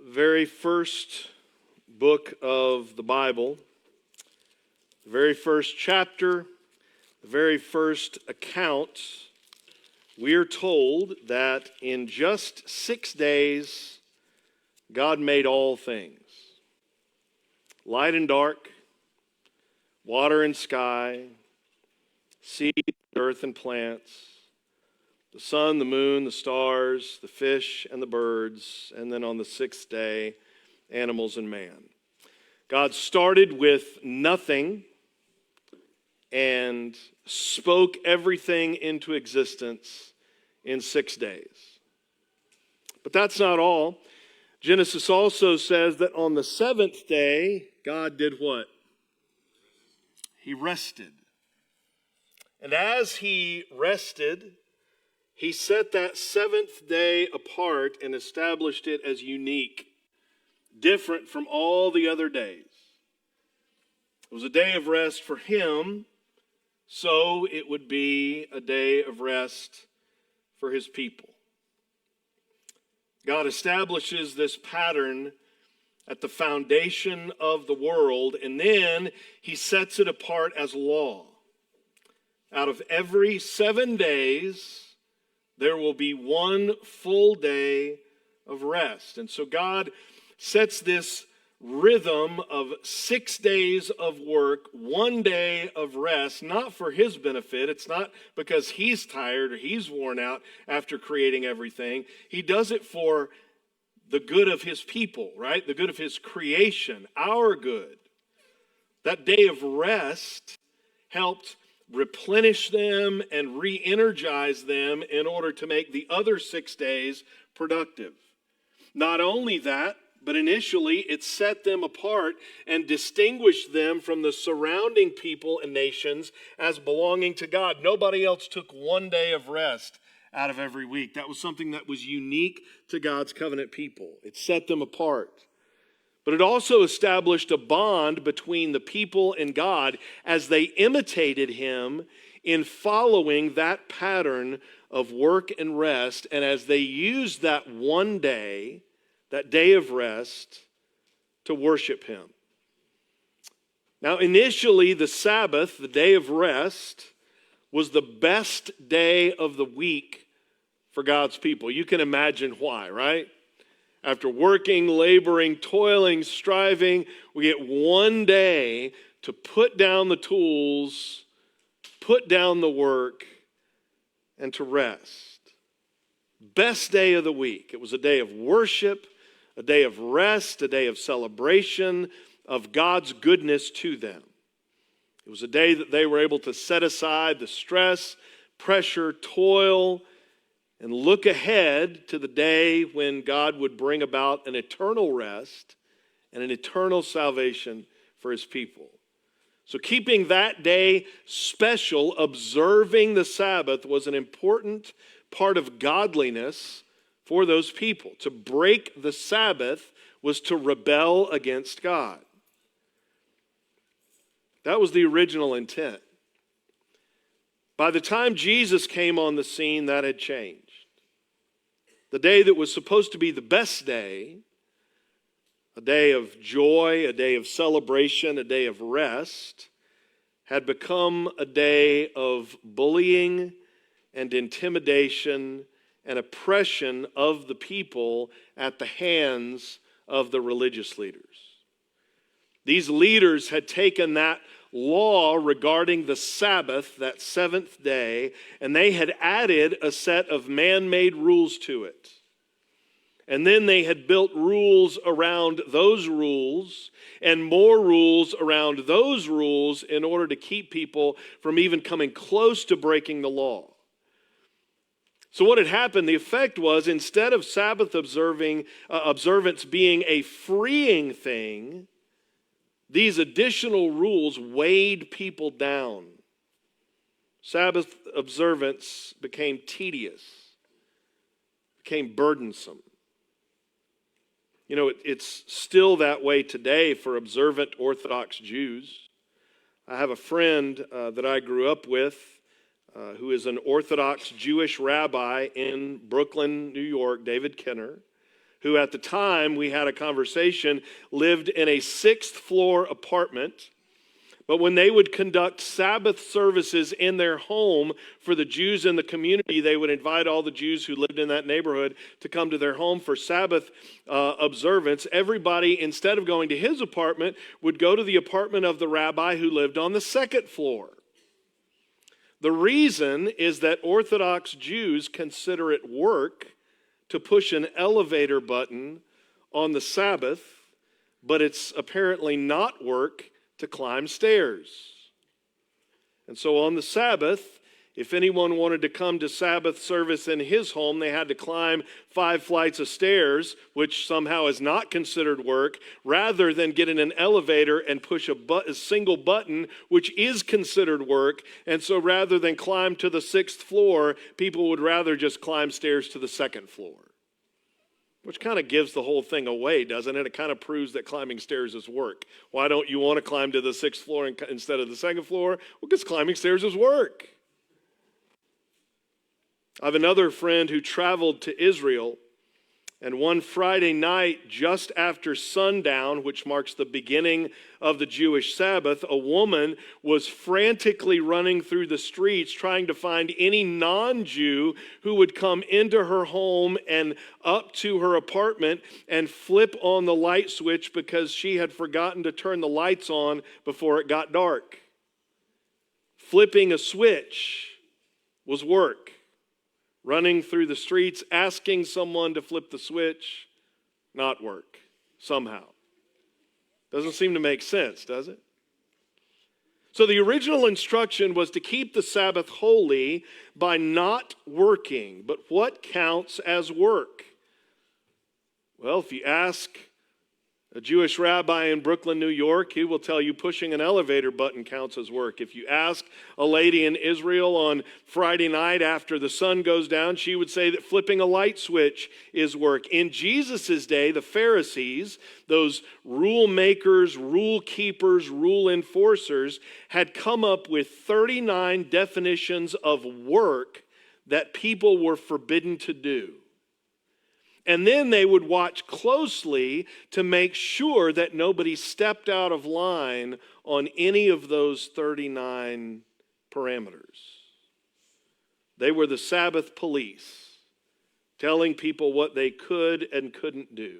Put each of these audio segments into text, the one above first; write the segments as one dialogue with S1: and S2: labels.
S1: very first book of the Bible, the very first chapter, the very first account, we are told that in just 6 days, God made all things. Light and dark, water and sky, sea, earth and plants, the sun, the moon, the stars, the fish and the birds, and then on the sixth day, animals and man. God started with nothing and spoke everything into existence in 6 days. But that's not all. Genesis also says that on the seventh day, God did what? He rested. And as he rested, he set that seventh day apart and established it as unique, different from all the other days. It was a day of rest for him, so it would be a day of rest for his people. God establishes this pattern at the foundation of the world, and then he sets it apart as law. Out of every 7 days, there will be one full day of rest. And so God sets this rhythm of 6 days of work, 1 day of rest, not for his benefit. It's not because he's tired or he's worn out after creating everything. He does it for the good of his people, right? The good of his creation, our good. That day of rest helped replenish them and re-energize them in order to make the other 6 days productive. Not only that, but initially it set them apart and distinguished them from the surrounding people and nations as belonging to God. Nobody else took 1 day of rest out of every week. That was something that was unique to God's covenant people. It set them apart. But it also established a bond between the people and God as they imitated him in following that pattern of work and rest, and as they used that 1 day, that day of rest, to worship him. Now, initially, the Sabbath, the day of rest, was the best day of the week for God's people. You can imagine why, right? After working, laboring, toiling, striving, we get 1 day to put down the tools, put down the work, and to rest. Best day of the week. It was a day of worship, a day of rest, a day of celebration of God's goodness to them. It was a day that they were able to set aside the stress, pressure, toil, and look ahead to the day when God would bring about an eternal rest and an eternal salvation for his people. So keeping that day special, observing the Sabbath, was an important part of godliness for those people. To break the Sabbath was to rebel against God. That was the original intent. By the time Jesus came on the scene, that had changed. The day that was supposed to be the best day, a day of joy, a day of celebration, a day of rest, had become a day of bullying and intimidation and oppression of the people at the hands of the religious leaders. These leaders had taken that law regarding the Sabbath, that seventh day, and they had added a set of man-made rules to it. And then they had built rules around those rules and more rules around those rules in order to keep people from even coming close to breaking the law. So what had happened, the effect was, instead of Sabbath observance being a freeing thing, these additional rules weighed people down. Sabbath observance became tedious, became burdensome. You know, it's still that way today for observant Orthodox Jews. I have a friend that I grew up with who is an Orthodox Jewish rabbi in Brooklyn, New York, David Kenner, who at the time we had a conversation lived in a 6th floor apartment. But when they would conduct Sabbath services in their home for the Jews in the community, they would invite all the Jews who lived in that neighborhood to come to their home for Sabbath observance. Everybody, instead of going to his apartment, would go to the apartment of the rabbi who lived on the 2nd floor. The reason is that Orthodox Jews consider it work to push an elevator button on the Sabbath, but it's apparently not work to climb stairs. And so on the Sabbath, if anyone wanted to come to Sabbath service in his home, they had to climb 5 flights of stairs, which somehow is not considered work, rather than get in an elevator and push a single button, which is considered work. And so rather than climb to the 6th floor, people would rather just climb stairs to the 2nd floor. Which kind of gives the whole thing away, doesn't it? It kind of proves that climbing stairs is work. Why don't you want to climb to the 6th floor instead of the 2nd floor? Well, because climbing stairs is work. I have another friend who traveled to Israel, and one Friday night, just after sundown, which marks the beginning of the Jewish Sabbath, a woman was frantically running through the streets trying to find any non-Jew who would come into her home and up to her apartment and flip on the light switch because she had forgotten to turn the lights on before it got dark. Flipping a switch was work. Running through the streets, asking someone to flip the switch, not work, somehow. Doesn't seem to make sense, does it? So the original instruction was to keep the Sabbath holy by not working. But what counts as work? Well, if you ask a Jewish rabbi in Brooklyn, New York, he will tell you pushing an elevator button counts as work. If you ask a lady in Israel on Friday night after the sun goes down, she would say that flipping a light switch is work. In Jesus' day, the Pharisees, those rule makers, rule keepers, rule enforcers, had come up with 39 definitions of work that people were forbidden to do. And then they would watch closely to make sure that nobody stepped out of line on any of those 39 parameters. They were the Sabbath police, telling people what they could and couldn't do.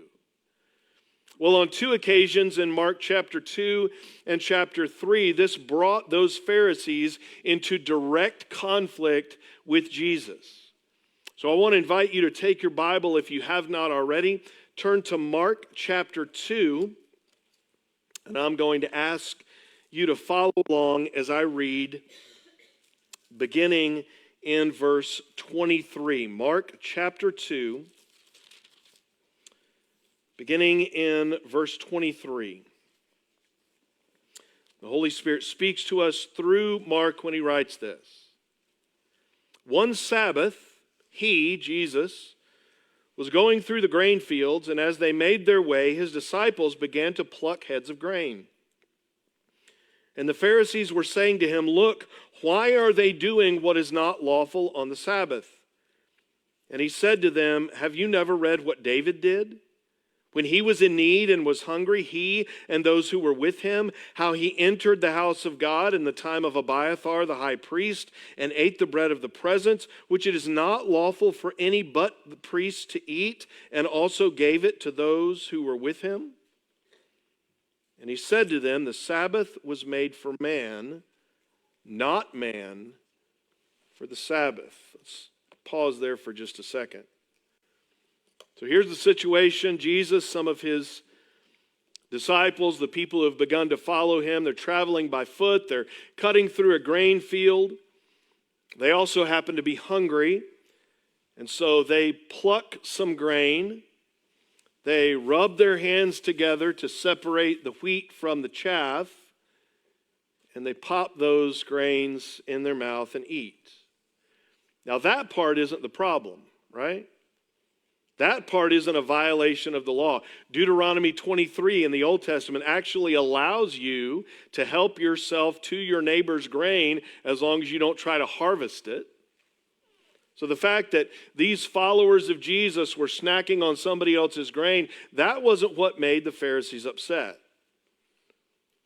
S1: Well, on 2 occasions in Mark chapter 2 and chapter 3, this brought those Pharisees into direct conflict with Jesus. So I want to invite you to take your Bible, if you have not already, turn to Mark chapter 2, and I'm going to ask you to follow along as I read, beginning in verse 23. Mark chapter 2, beginning in verse 23. The Holy Spirit speaks to us through Mark when he writes this. One Sabbath, he, Jesus, was going through the grain fields, and as they made their way, his disciples began to pluck heads of grain. And the Pharisees were saying to him, "Look, why are they doing what is not lawful on the Sabbath?" And he said to them, "Have you never read what David did? When he was in need and was hungry, he and those who were with him, how he entered the house of God in the time of Abiathar the high priest and ate the bread of the presence, which it is not lawful for any but the priest to eat, and also gave it to those who were with him?" And he said to them, "The Sabbath was made for man, not man for the Sabbath." Let's pause there for just a second. So here's the situation. Jesus, some of his disciples, the people who have begun to follow him, they're traveling by foot. They're cutting through a grain field. They also happen to be hungry. And so they pluck some grain. They rub their hands together to separate the wheat from the chaff. And they pop those grains in their mouth and eat. Now that part isn't the problem, right? That part isn't a violation of the law. Deuteronomy 23 in the Old Testament actually allows you to help yourself to your neighbor's grain as long as you don't try to harvest it. So the fact that these followers of Jesus were snacking on somebody else's grain, that wasn't what made the Pharisees upset.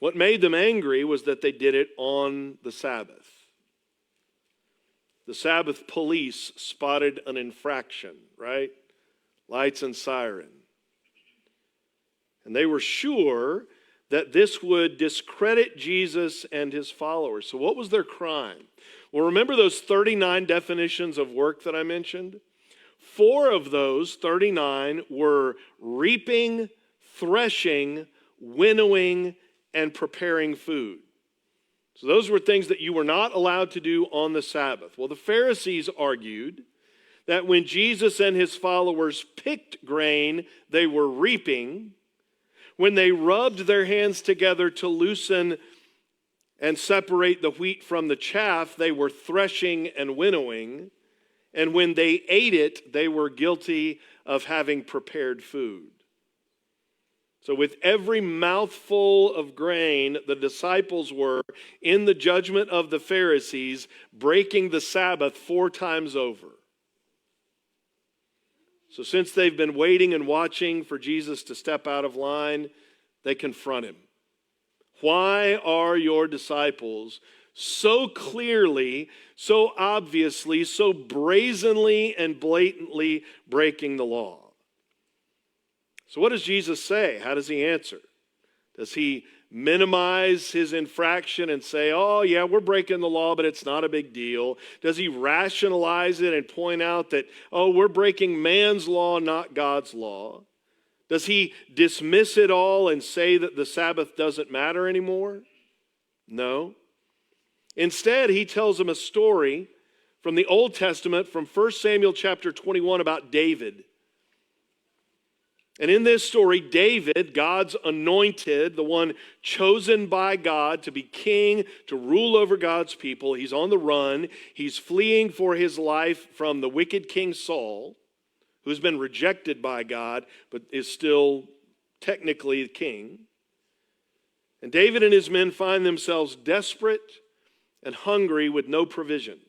S1: What made them angry was that they did it on the Sabbath. The Sabbath police spotted an infraction, right? Lights and siren. And they were sure that this would discredit Jesus and his followers. So what was their crime? Well, remember those 39 definitions of work that I mentioned? 4 of those 39 were reaping, threshing, winnowing, and preparing food. So those were things that you were not allowed to do on the Sabbath. Well, the Pharisees argued that when Jesus and his followers picked grain, they were reaping. When they rubbed their hands together to loosen and separate the wheat from the chaff, they were threshing and winnowing. And when they ate it, they were guilty of having prepared food. So with every mouthful of grain, the disciples were, in the judgment of the Pharisees, breaking the Sabbath 4 times over. So since they've been waiting and watching for Jesus to step out of line, they confront him. Why are your disciples so clearly, so obviously, so brazenly and blatantly breaking the law? So what does Jesus say? How does he answer? Does he minimize his infraction and say, oh yeah, we're breaking the law, but it's not a big deal? Does he rationalize it and point out that, oh, we're breaking man's law, not God's law? Does he dismiss it all and say that the Sabbath doesn't matter anymore? No. Instead, he tells them a story from the Old Testament, from 1 Samuel chapter 21, about David. And in this story, David, God's anointed, the one chosen by God to be king, to rule over God's people, he's on the run. He's fleeing for his life from the wicked King Saul, who's been rejected by God, but is still technically the king. And David and his men find themselves desperate and hungry with no provisions.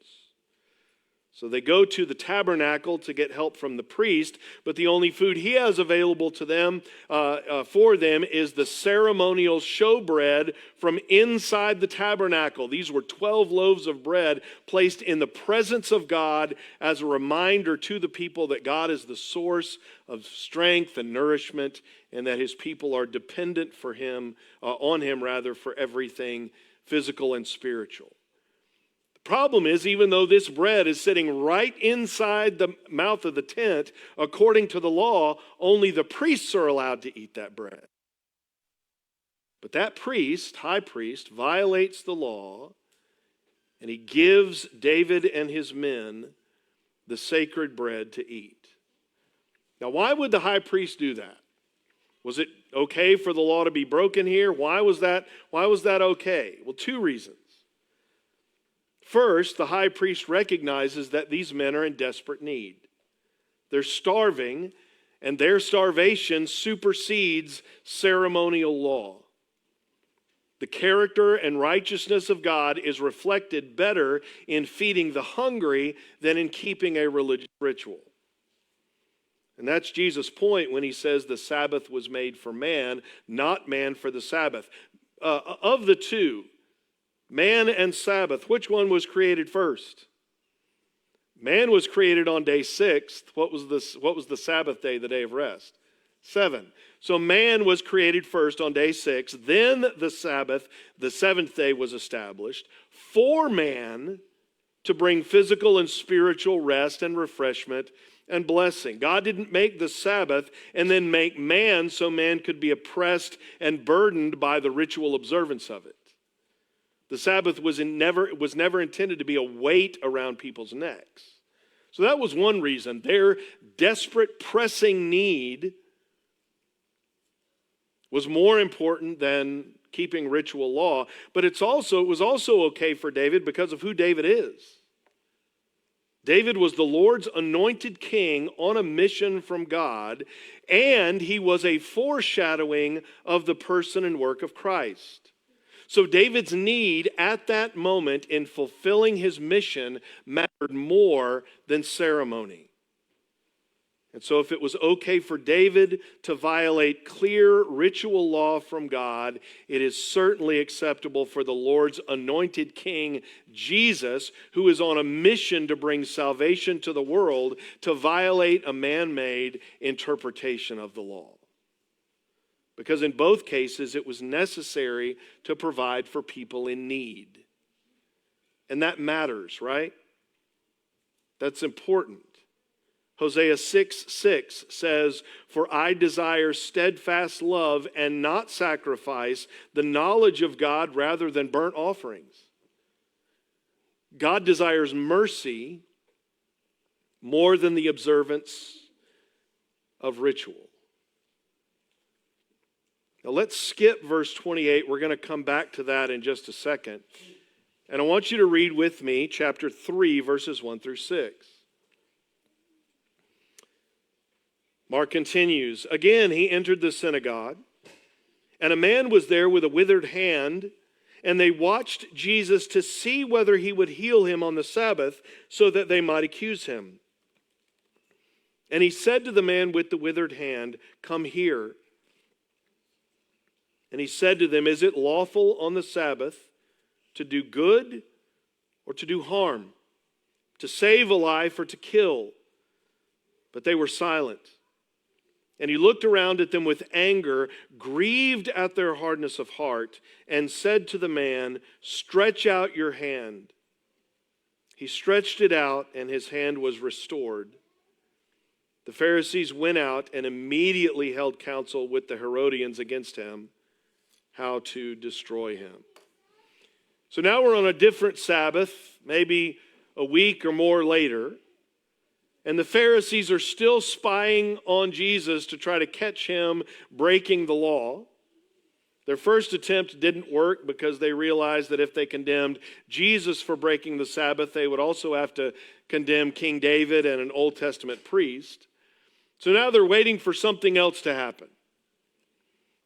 S1: So they go to the tabernacle to get help from the priest, but the only food he has available to them, for them, is the ceremonial showbread from inside the tabernacle. These were 12 loaves of bread placed in the presence of God as a reminder to the people that God is the source of strength and nourishment, and that his people are dependent on him for everything physical and spiritual. Problem is, even though this bread is sitting right inside the mouth of the tent, according to the law, only the priests are allowed to eat that bread. But that priest, high priest, violates the law, and he gives David and his men the sacred bread to eat. Now, why would the high priest do that? Was it okay for the law to be broken here? Why was that okay? Well, 2 reasons. First, the high priest recognizes that these men are in desperate need. They're starving, and their starvation supersedes ceremonial law. The character and righteousness of God is reflected better in feeding the hungry than in keeping a religious ritual. And that's Jesus' point when he says the Sabbath was made for man, not man for the Sabbath. Of the 2, man and Sabbath, which one was created first? Man was created on day 6. What was the Sabbath day, the day of rest? 7. So man was created first on day 6. Then the Sabbath, the 7th day, was established for man to bring physical and spiritual rest and refreshment and blessing. God didn't make the Sabbath and then make man so man could be oppressed and burdened by the ritual observance of it. The Sabbath was never intended to be a weight around people's necks. So that was one reason. Their desperate, pressing need was more important than keeping ritual law. But it was also okay for David because of who David is. David was the Lord's anointed king on a mission from God, and he was a foreshadowing of the person and work of Christ. So David's need at that moment in fulfilling his mission mattered more than ceremony. And so if it was okay for David to violate clear ritual law from God, it is certainly acceptable for the Lord's anointed king, Jesus, who is on a mission to bring salvation to the world, to violate a man-made interpretation of the law. Because in both cases, it was necessary to provide for people in need. And that matters, right? That's important. Hosea 6:6 says, "For I desire steadfast love and not sacrifice, the knowledge of God rather than burnt offerings." God desires mercy more than the observance of ritual. Now let's skip verse 28. We're going to come back to that in just a second. And I want you to read with me chapter 3, verses 1 through 6. Mark continues, "Again he entered the synagogue, and a man was there with a withered hand, and they watched Jesus to see whether he would heal him on the Sabbath, so that they might accuse him. And he said to the man with the withered hand, 'Come here.' And he said to them, 'Is it lawful on the Sabbath to do good or to do harm, to save a life or to kill?' But they were silent. And he looked around at them with anger, grieved at their hardness of heart, and said to the man, 'Stretch out your hand.' He stretched it out, and his hand was restored. The Pharisees went out and immediately held counsel with the Herodians against him, how to destroy him." So now we're on a different Sabbath, maybe a week or more later. And the Pharisees are still spying on Jesus to try to catch him breaking the law. Their first attempt didn't work because they realized that if they condemned Jesus for breaking the Sabbath, they would also have to condemn King David and an Old Testament priest. So now they're waiting for something else to happen.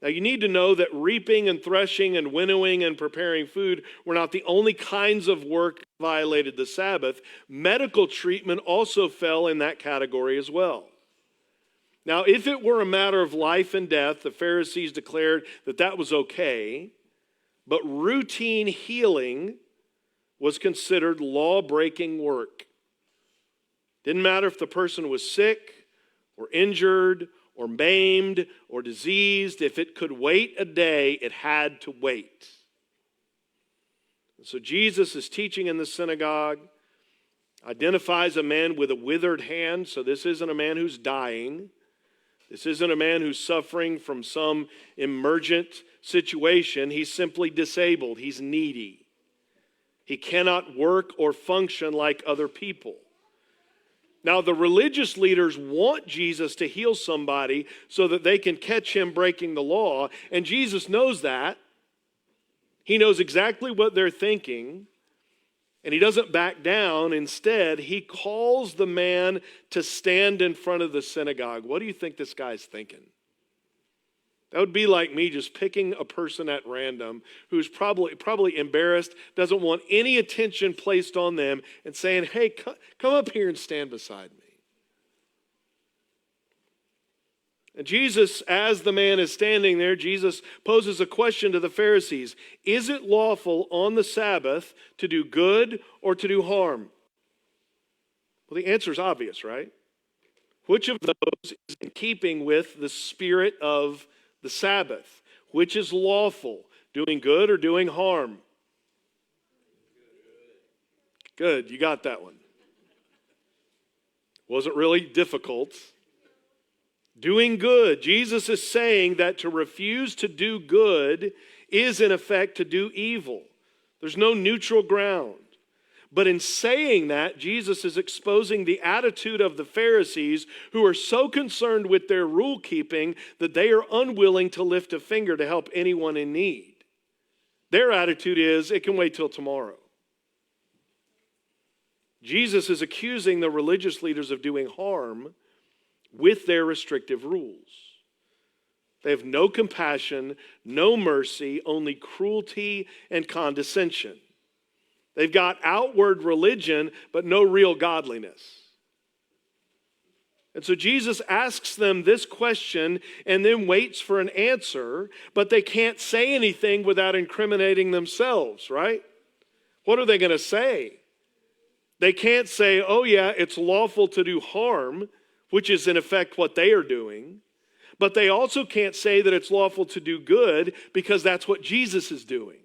S1: Now you need to know that reaping and threshing and winnowing and preparing food were not the only kinds of work that violated the Sabbath. Medical treatment also fell in that category as well. Now, if it were a matter of life and death, the Pharisees declared that that was okay, but routine healing was considered law-breaking work. Didn't matter if the person was sick or injured or maimed or diseased. If it could wait a day, it had to wait. And so Jesus is teaching in the synagogue, identifies a man with a withered hand. So this isn't a man who's dying. This isn't a man who's suffering from some emergent situation. He's simply disabled. He's needy. He cannot work or function like other people. Now, the religious leaders want Jesus to heal somebody so that they can catch him breaking the law, and Jesus knows that. He knows exactly what they're thinking, and he doesn't back down. Instead, he calls the man to stand in front of the synagogue. What do you think this guy's thinking? That would be like me just picking a person at random who's probably embarrassed, doesn't want any attention placed on them, and saying, "Hey, come up here and stand beside me." And Jesus, as the man is standing there, Jesus poses a question to the Pharisees. Is it lawful on the Sabbath to do good or to do harm? Well, the answer is obvious, right? Which of those is in keeping with the spirit of the Sabbath? Which is lawful, doing good or doing harm? Good, you got that one. Wasn't really difficult. Doing good. Jesus is saying that to refuse to do good is in effect to do evil. There's no neutral ground. But in saying that, Jesus is exposing the attitude of the Pharisees, who are so concerned with their rule keeping that they are unwilling to lift a finger to help anyone in need. Their attitude is, it can wait till tomorrow. Jesus is accusing the religious leaders of doing harm with their restrictive rules. They have no compassion, no mercy, only cruelty and condescension. They've got outward religion, but no real godliness. And so Jesus asks them this question and then waits for an answer, but they can't say anything without incriminating themselves, right? What are they going to say? They can't say, oh yeah, it's lawful to do harm, which is in effect what they are doing. But they also can't say that it's lawful to do good because that's what Jesus is doing.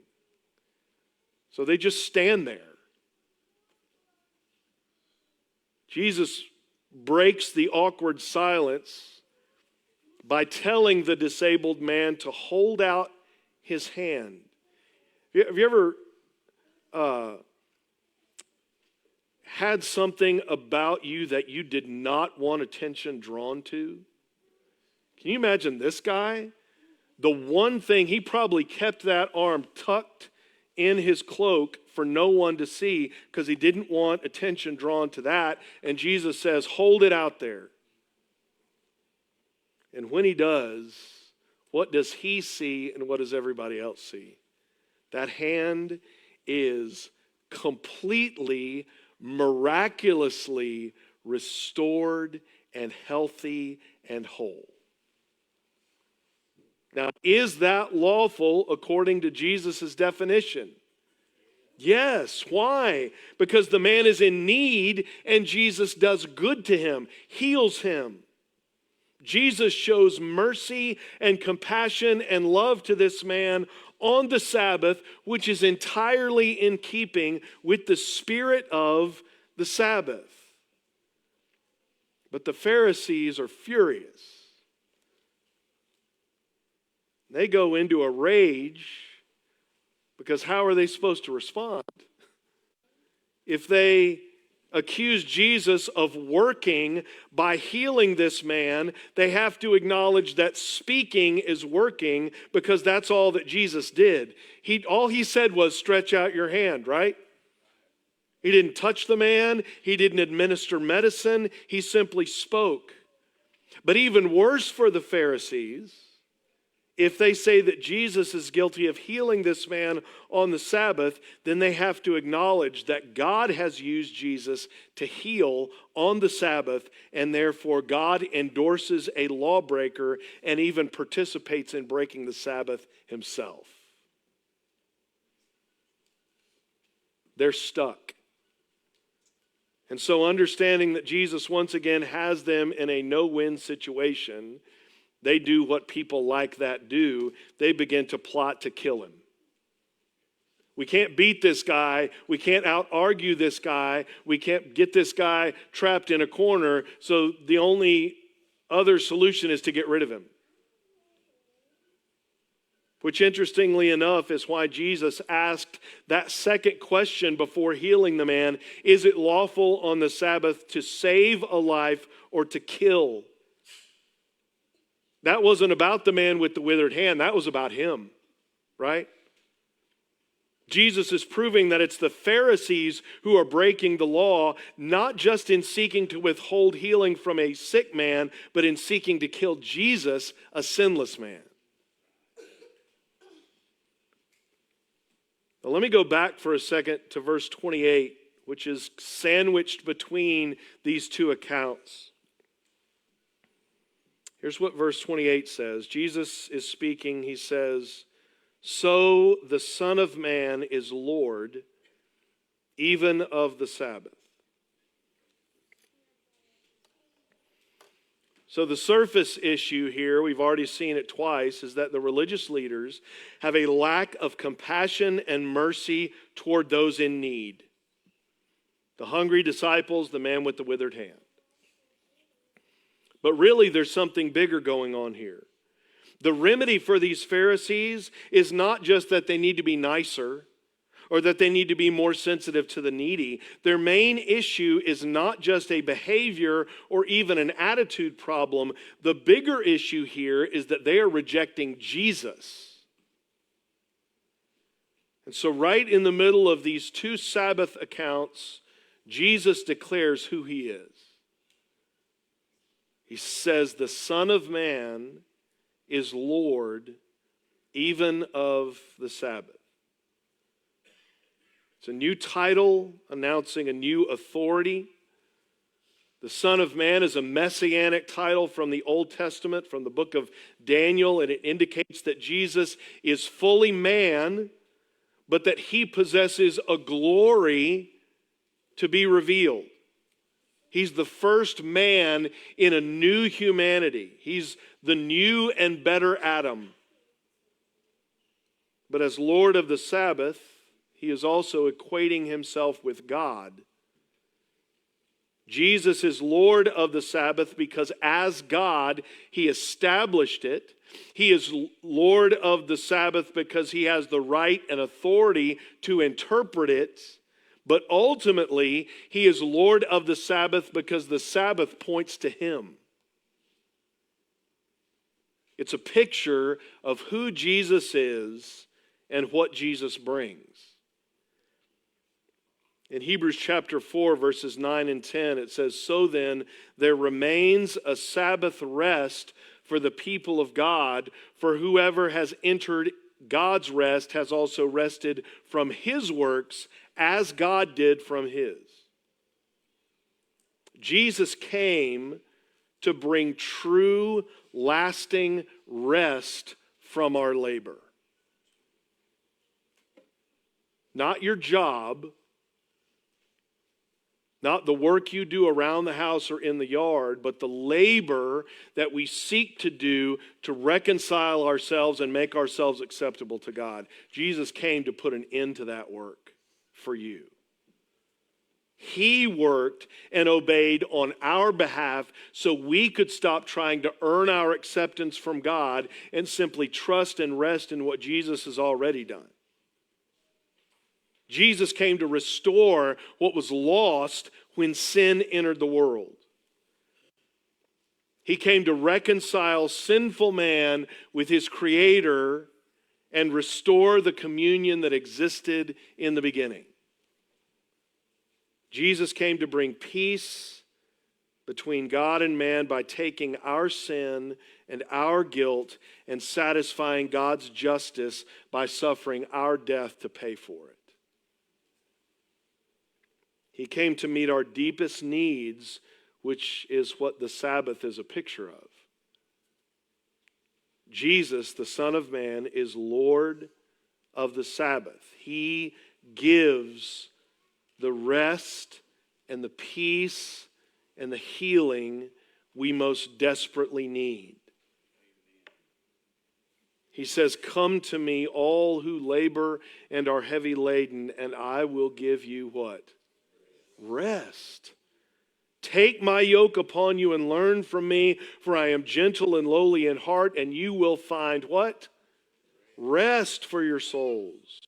S1: So they just stand there. Jesus breaks the awkward silence by telling the disabled man to hold out his hand. Have you ever had something about you that you did not want attention drawn to? Can you imagine this guy? The one thing, he probably kept that arm tucked in his cloak for no one to see because he didn't want attention drawn to that. And Jesus says, hold it out there. And when he does, what does he see and what does everybody else see? That hand is completely, miraculously restored and healthy and whole. Now, is that lawful according to Jesus' definition? Yes. Why? Because the man is in need and Jesus does good to him, heals him. Jesus shows mercy and compassion and love to this man on the Sabbath, which is entirely in keeping with the spirit of the Sabbath. But the Pharisees are furious. They go into a rage because how are they supposed to respond? If they accuse Jesus of working by healing this man, they have to acknowledge that speaking is working because that's all that Jesus did. All he said was stretch out your hand, right? He didn't touch the man. He didn't administer medicine. He simply spoke. But even worse for the Pharisees, if they say that Jesus is guilty of healing this man on the Sabbath, then they have to acknowledge that God has used Jesus to heal on the Sabbath, and therefore God endorses a lawbreaker and even participates in breaking the Sabbath himself. They're stuck. And so understanding that Jesus once again has them in a no-win situation, they do what people like that do. They begin to plot to kill him. We can't beat this guy. We can't out-argue this guy. We can't get this guy trapped in a corner. So the only other solution is to get rid of him. Which, interestingly enough, is why Jesus asked that second question before healing the man. Is it lawful on the Sabbath to save a life or to kill? That wasn't about the man with the withered hand. That was about him, right? Jesus is proving that it's the Pharisees who are breaking the law, not just in seeking to withhold healing from a sick man, but in seeking to kill Jesus, a sinless man. Now, let me go back for a second to verse 28, which is sandwiched between these two accounts. Here's what verse 28 says. Jesus is speaking. He says, "So the Son of Man is Lord, even of the Sabbath." So the surface issue here, we've already seen it twice, is that the religious leaders have a lack of compassion and mercy toward those in need. The hungry disciples, the man with the withered hand. But really, there's something bigger going on here. The remedy for these Pharisees is not just that they need to be nicer or that they need to be more sensitive to the needy. Their main issue is not just a behavior or even an attitude problem. The bigger issue here is that they are rejecting Jesus. And so right in the middle of these two Sabbath accounts, Jesus declares who he is. He says, the Son of Man is Lord even of the Sabbath. It's a new title announcing a new authority. The Son of Man is a messianic title from the Old Testament, from the book of Daniel, and it indicates that Jesus is fully man, but that he possesses a glory to be revealed. He's the first man in a new humanity. He's the new and better Adam. But as Lord of the Sabbath, he is also equating himself with God. Jesus is Lord of the Sabbath because as God, he established it. He is Lord of the Sabbath because he has the right and authority to interpret it. But ultimately, he is Lord of the Sabbath because the Sabbath points to him. It's a picture of who Jesus is and what Jesus brings. In Hebrews chapter 4, verses 9 and 10, it says, "So then, there remains a Sabbath rest for the people of God, for whoever has entered God's rest has also rested from his works as God did from his." Jesus came to bring true, lasting rest from our labor. Not your job, not the work you do around the house or in the yard, but the labor that we seek to do to reconcile ourselves and make ourselves acceptable to God. Jesus came to put an end to that work for you. He worked and obeyed on our behalf so we could stop trying to earn our acceptance from God and simply trust and rest in what Jesus has already done. Jesus came to restore what was lost when sin entered the world. He came to reconcile sinful man with his Creator and restore the communion that existed in the beginning. Jesus came to bring peace between God and man by taking our sin and our guilt and satisfying God's justice by suffering our death to pay for it. He came to meet our deepest needs, which is what the Sabbath is a picture of. Jesus, the Son of Man, is Lord of the Sabbath. He gives the rest and the peace and the healing we most desperately need. He says, "Come to me, all who labor and are heavy laden, and I will give you" what? Rest. "Take my yoke upon you and learn from me, for I am gentle and lowly in heart, and you will find" what? Rest for your souls.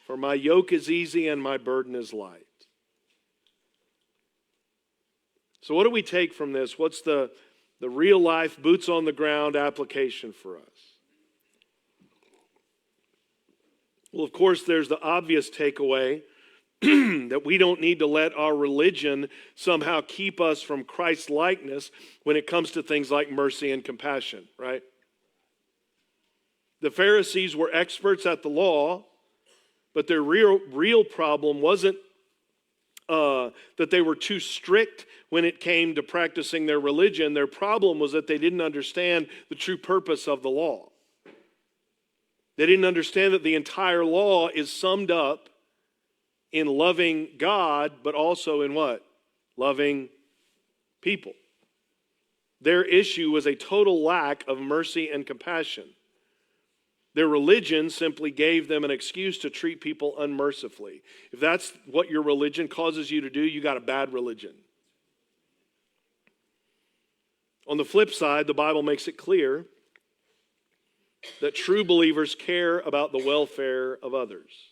S1: "For my yoke is easy and my burden is light." So what do we take from this? What's the real life, boots on the ground application for us? Well, of course, there's the obvious takeaway that we don't need to let our religion somehow keep us from Christ's likeness when it comes to things like mercy and compassion, right? The Pharisees were experts at the law, but their real problem wasn't that they were too strict when it came to practicing their religion. Their problem was that they didn't understand the true purpose of the law. They didn't understand that the entire law is summed up in loving God, but also in what? Loving people. Their issue was a total lack of mercy and compassion. Their religion simply gave them an excuse to treat people unmercifully. If that's what your religion causes you to do, you got a bad religion. On the flip side, the Bible makes it clear that true believers care about the welfare of others.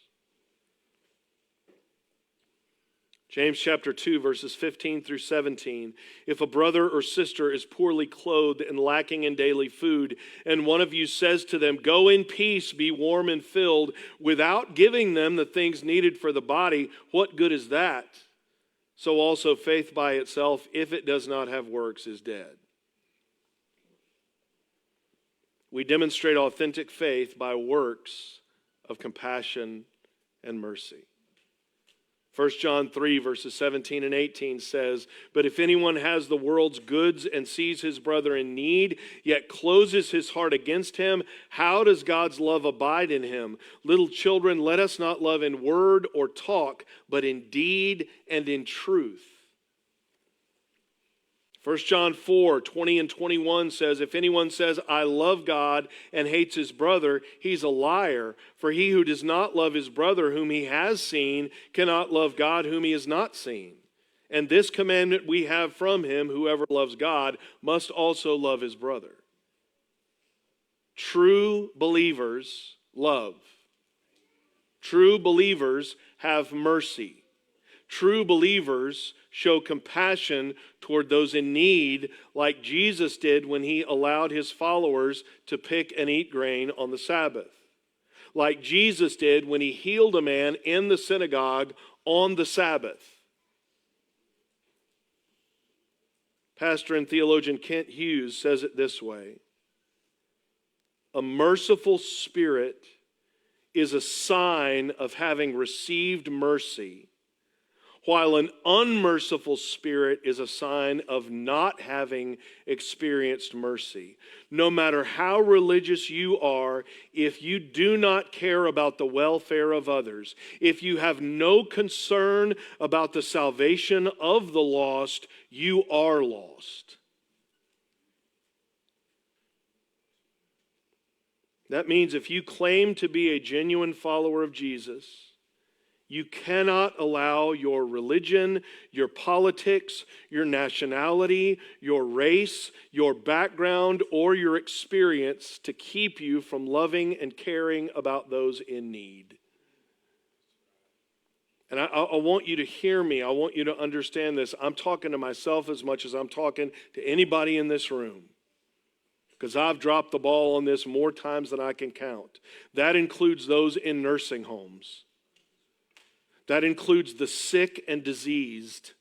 S1: James chapter 2, verses 15 through 17. "If a brother or sister is poorly clothed and lacking in daily food, and one of you says to them, 'Go in peace, be warm and filled,' without giving them the things needed for the body, what good is that? So also faith by itself, if it does not have works, is dead." We demonstrate authentic faith by works of compassion and mercy. 1 John 3, verses 17 and 18 says, "But if anyone has the world's goods and sees his brother in need, yet closes his heart against him, how does God's love abide in him? Little children, let us not love in word or talk, but in deed and in truth." 1 John 4, 20 and 21 says, "If anyone says, 'I love God,' and hates his brother, he's a liar. For he who does not love his brother whom he has seen cannot love God whom he has not seen. And this commandment we have from him, whoever loves God must also love his brother." True believers love. True believers have mercy. True believers show compassion toward those in need, like Jesus did when he allowed his followers to pick and eat grain on the Sabbath. Like Jesus did when he healed a man in the synagogue on the Sabbath. Pastor and theologian Kent Hughes says it this way: "A merciful spirit is a sign of having received mercy, while an unmerciful spirit is a sign of not having experienced mercy. No matter how religious you are, if you do not care about the welfare of others, if you have no concern about the salvation of the lost, you are lost." That means if you claim to be a genuine follower of Jesus, you cannot allow your religion, your politics, your nationality, your race, your background, or your experience to keep you from loving and caring about those in need. And I want you to hear me. I want you to understand this. I'm talking to myself as much as I'm talking to anybody in this room, because I've dropped the ball on this more times than I can count. That includes those in nursing homes. That includes the sick and diseased.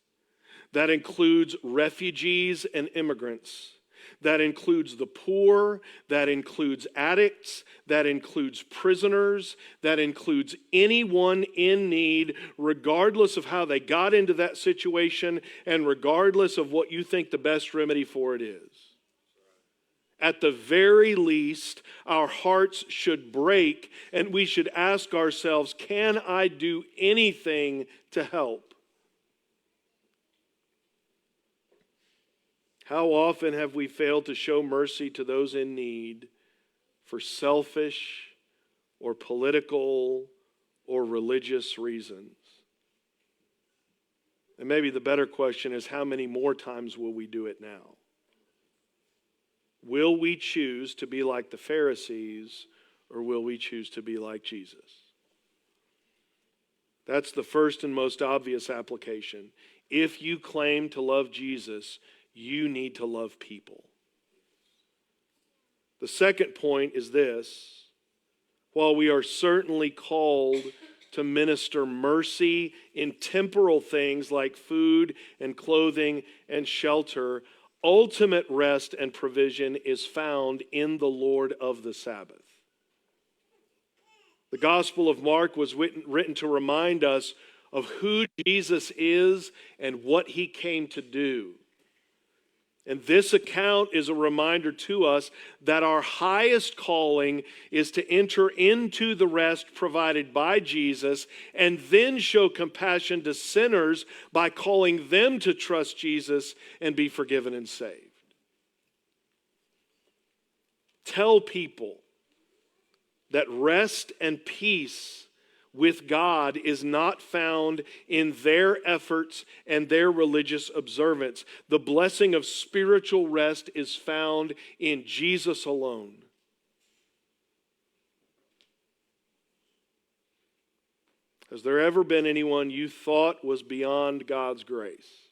S1: That includes refugees and immigrants. That includes the poor. That includes addicts. That includes prisoners. That includes anyone in need, regardless of how they got into that situation and regardless of what you think the best remedy for it is. At the very least, our hearts should break and we should ask ourselves, can I do anything to help? How often have we failed to show mercy to those in need for selfish or political or religious reasons? And maybe the better question is, how many more times will we do it now? Will we choose to be like the Pharisees, or will we choose to be like Jesus? That's the first and most obvious application. If you claim to love Jesus, you need to love people. The second point is this: while we are certainly called to minister mercy in temporal things like food and clothing and shelter, ultimate rest and provision is found in the Lord of the Sabbath. The Gospel of Mark was written to remind us of who Jesus is and what he came to do. And this account is a reminder to us that our highest calling is to enter into the rest provided by Jesus and then show compassion to sinners by calling them to trust Jesus and be forgiven and saved. Tell people that rest and peace with God is not found in their efforts and their religious observance. The blessing of spiritual rest is found in Jesus alone. Has there ever been anyone you thought was beyond God's grace?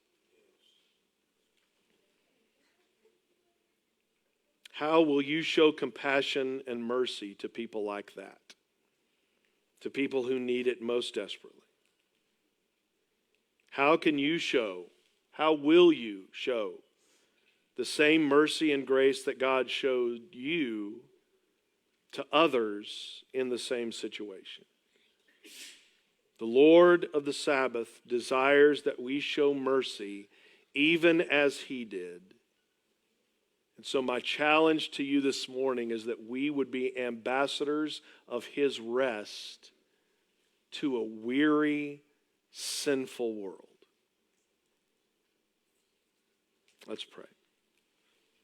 S1: How will you show compassion and mercy to people like that? To people who need it most desperately? How will you show the same mercy and grace that God showed you to others in the same situation. The Lord of the Sabbath desires that we show mercy even as he did. And so my challenge to you this morning is that we would be ambassadors of his rest to a weary, sinful world. Let's pray.